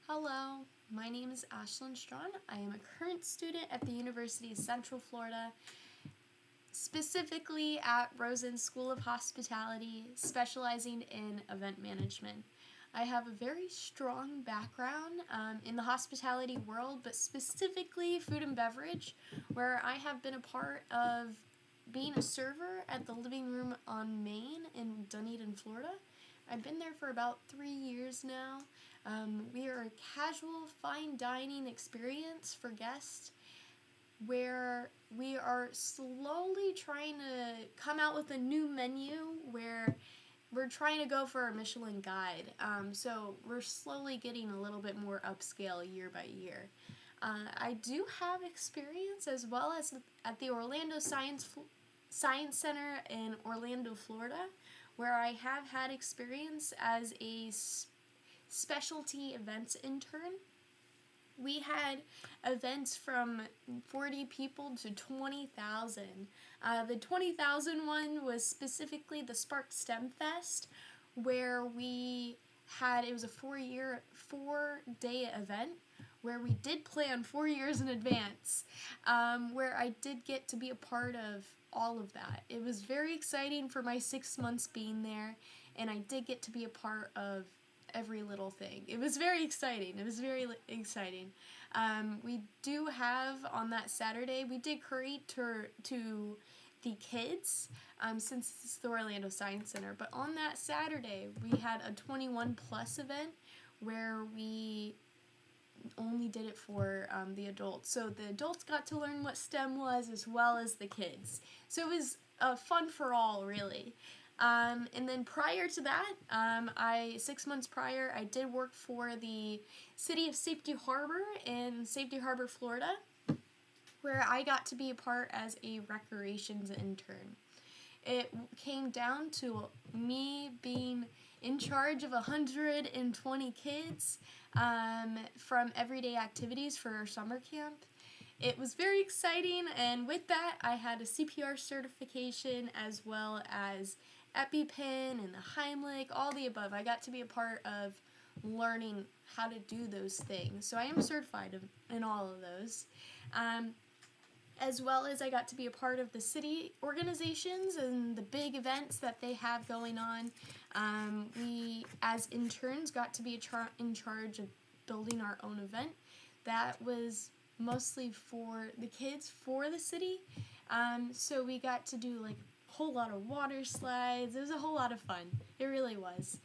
Hello, my name is Ashlyn Straughn. I am a current student at the University of Central Florida, specifically at Rosen School of Hospitality, specializing in event management. I have a very strong background in the hospitality world, but specifically food and beverage, where I have been a part of being a server at the Living Room on Main in Dunedin, Florida. I've been there for about 3 years now. We are a casual fine dining experience for guests where we are slowly trying to come out with a new menu where we're trying to go for a Michelin guide. So we're slowly getting a little bit more upscale year by year. I do have experience as well as at the Orlando Science Center in Orlando, Florida, where I have had experience as a specialty events intern. We had events from 40 people to 20,000. The 20,000 one was specifically the Spark STEM Fest, where it was a 4-day event where we did plan 4 years in advance, where I did get to be a part of all of that. It was very exciting for my 6 months being there, and I did get to be a part of every little thing. It was very exciting. We do have on that Saturday, we did curry to the kids, since it's the Orlando Science Center. But on that Saturday, we had a 21 plus event where we only did it for the adults. So the adults got to learn what STEM was as well as the kids. So it was fun for all, really. And then prior to that, 6 months prior, I did work for the city of Safety Harbor in Safety Harbor, Florida, where I got to be a part as a recreations intern. It came down to me being in charge of 120 kids from everyday activities for our summer camp. It was very exciting, and with that, I had a CPR certification as well as EpiPen and the Heimlich, all the above. I got to be a part of learning how to do those things. So I am certified in all of those. As well as I got to be a part of the city organizations and the big events that they have going on. We, as interns, got to be in charge of building our own event. That was mostly for the kids for the city. So we got to do like a whole lot of water slides. It was a whole lot of fun. It really was.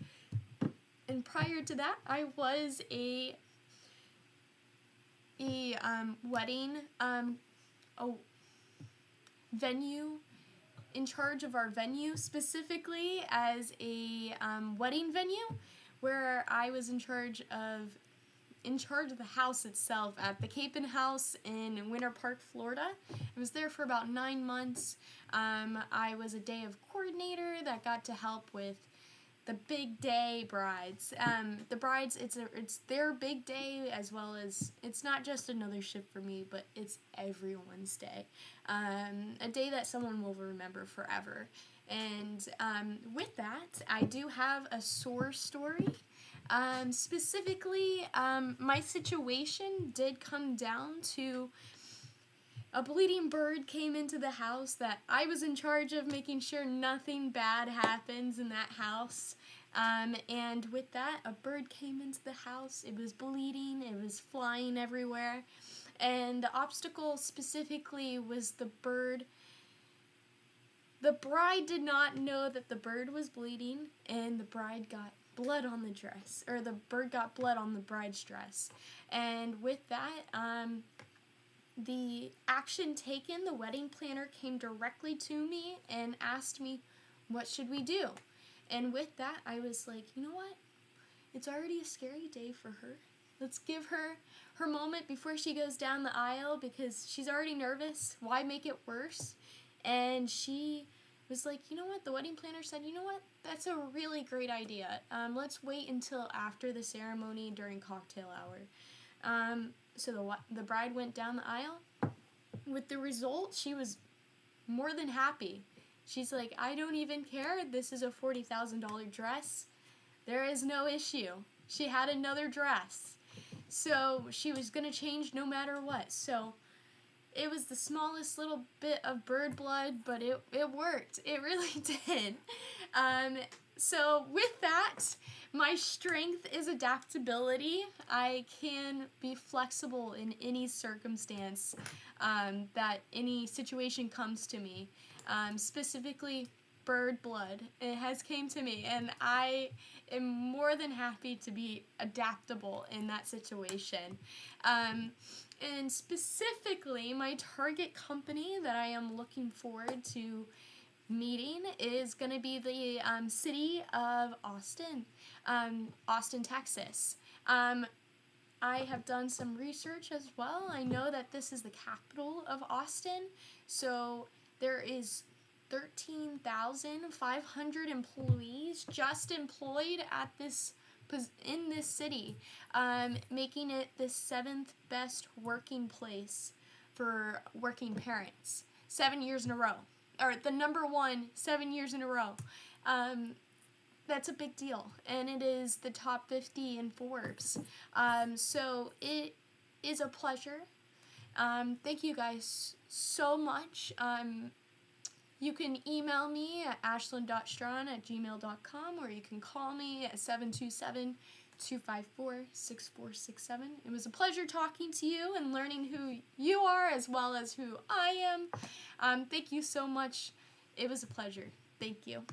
And prior to that, I was a wedding venue, in charge of our venue, specifically as a wedding venue, where I was in charge of the house itself at the Capon House in Winter Park, Florida. I was there for about 9 months. I was a day of coordinator that got to help with the big day brides. The brides, it's their big day, as well as it's not just another shift for me, but it's everyone's day. A day that someone will remember forever. And with that, I do have a sore story. Specifically, my situation did come down to a bleeding bird came into the house that I was in charge of making sure nothing bad happens in that house. And with that, a bird came into the house. It was bleeding. It was flying everywhere. And the obstacle specifically was the bird. The bride did not know that the bird was bleeding, and the bride got blood on the dress, or the bird got blood on the bride's dress. And with that, the action taken, the wedding planner came directly to me and asked me, what should we do? And with that, I was like, you know what? It's already a scary day for her. Let's give her her moment before she goes down the aisle, because she's already nervous. Why make it worse? And she was like, you know what? The wedding planner said, you know what? That's a really great idea. Let's wait until after the ceremony during cocktail hour. So the bride went down the aisle. With the result, she was more than happy. She's like, I don't even care. This is a $40,000 dress. There is no issue. She had another dress. So she was going to change no matter what. So it was the smallest little bit of bird blood, but it worked. It really did. So with that, my strength is adaptability. I can be flexible in any circumstance that any situation comes to me. Specifically, bird blood. It has came to me, and I am more than happy to be adaptable in that situation. And specifically, my target company that I am looking forward to meeting is going to be the city of Austin, Austin, Texas. I have done some research as well. I know that this is the capital of Austin, so there is 13,500 employees just employed at this in this city, making it the 7th best working place for working parents 7 years in a row, or the number one 7 years in a row. That's a big deal, and it is the top 50 in Forbes. So it is a pleasure. Thank you guys so much. You can email me at ashlyn.straughn@gmail.com, or you can call me at 727-254-6467. It was a pleasure talking to you and learning who you are as well as who I am. Thank you so much. It was a pleasure. Thank you.